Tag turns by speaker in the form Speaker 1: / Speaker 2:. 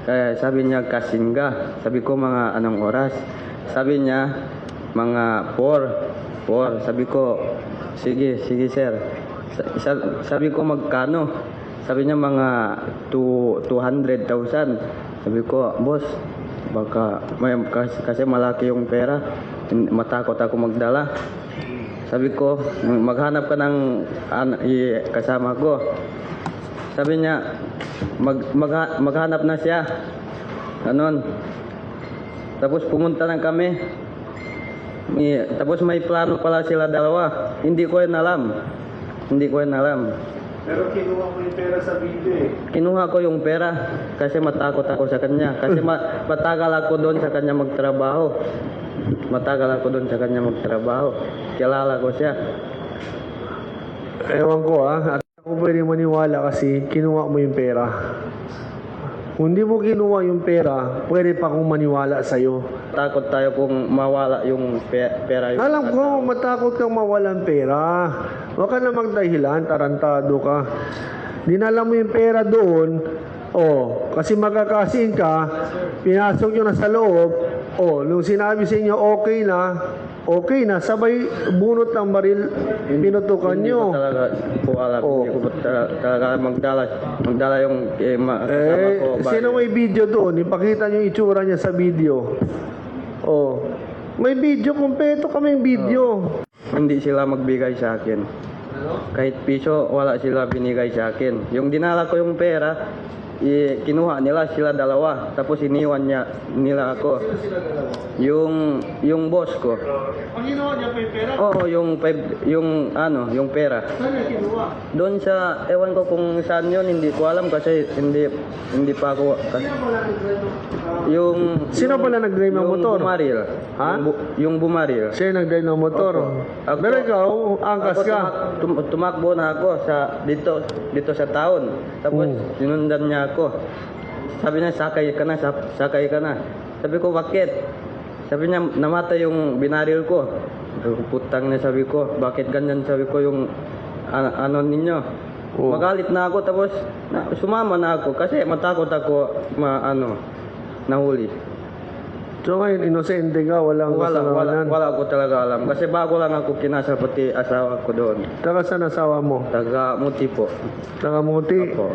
Speaker 1: Kaya sabi niya, kasingga. Sabi ko, mga anong oras? Sabi niya, mga 4. Sabi ko, sige sir. Sabi ko, magkano? Sabi niya, mga 200,000. Sabi ko, boss, baka kasi malaki yung pera. Matakot ako magdala. Sabi ko, maghanap ka ng kasama ko. Sabi niya, maghanap na siya. Ganon. Tapos pumunta na kami. Tapos may plano pala sila dalawa. Hindi ko yan alam.
Speaker 2: Pero kinuha mo yung pera sa video eh.
Speaker 1: Kinuha ko yung pera kasi matakot ako sa kanya. Kasi matagal ako doon sa kanya magtrabaho. Kilala ko siya.
Speaker 2: Ewan ko at ako pwede maniwala kasi kinuha mo yung pera. Kung hindi mo kinuha yung pera, pwede pa akong maniwala sa'yo.
Speaker 1: Takot tayo kung mawala yung pera.
Speaker 2: Alam ko, matakot kang mawalan pera. Huwag ka na magdahilan, tarantado ka. Dinala mo yung pera doon, kasi magkakasin ka, pinasok nyo na sa loob, nung sinabi sa inyo okay na, sabay bunot ng baril, pinutukan nyo.
Speaker 1: Hindi ko talaga po alam. Hindi ko talaga magdala yung kasama ko.
Speaker 2: Sino may video doon? Ipakita nyo yung itsura niya sa video. May video, kumpleto kaming video.
Speaker 1: Hindi sila magbigay sa akin. Kahit piso, wala sila binigay sa akin. Yung dinala ko yung pera, kinuha nila sila dalawa. Tapos iniwan nila ako. Yung boss ko.
Speaker 2: Ang ginawa niya pa yung pera?
Speaker 1: Oo, yung pera.
Speaker 2: Saan niya kinuha?
Speaker 1: Doon sa, ewan ko kung saan yun, hindi ko alam kasi hindi pa ako.
Speaker 2: Sino pala nag-drive ng motor?
Speaker 1: Yung bumaril.
Speaker 2: Ha?
Speaker 1: Yung bumaril.
Speaker 2: Siya yung nag-drive ng motor.
Speaker 1: Ako-
Speaker 2: Pero ikaw, angkas ka.
Speaker 1: Tumakbo na ako dito sa town. Tapos sinundan niya ako. Sabi niya, sakay ka na. Sabi ko, bakit? Sabi niya, namatay yung binaril ko. Putang na, sabi ko, bakit ganyan? Sabi ko, yung ano ninyo. Magalit na ako, tapos sumama na ako kasi matakot ako nahuli.
Speaker 2: So ngayon, inosente ka, walang kasalanan.
Speaker 1: Wala ko talaga alam. Kasi bago lang ako kinasal pati asawa ko doon.
Speaker 2: Taga saan asawa mo?
Speaker 1: Taga Muti po.
Speaker 2: Taga Muti?
Speaker 1: Opo.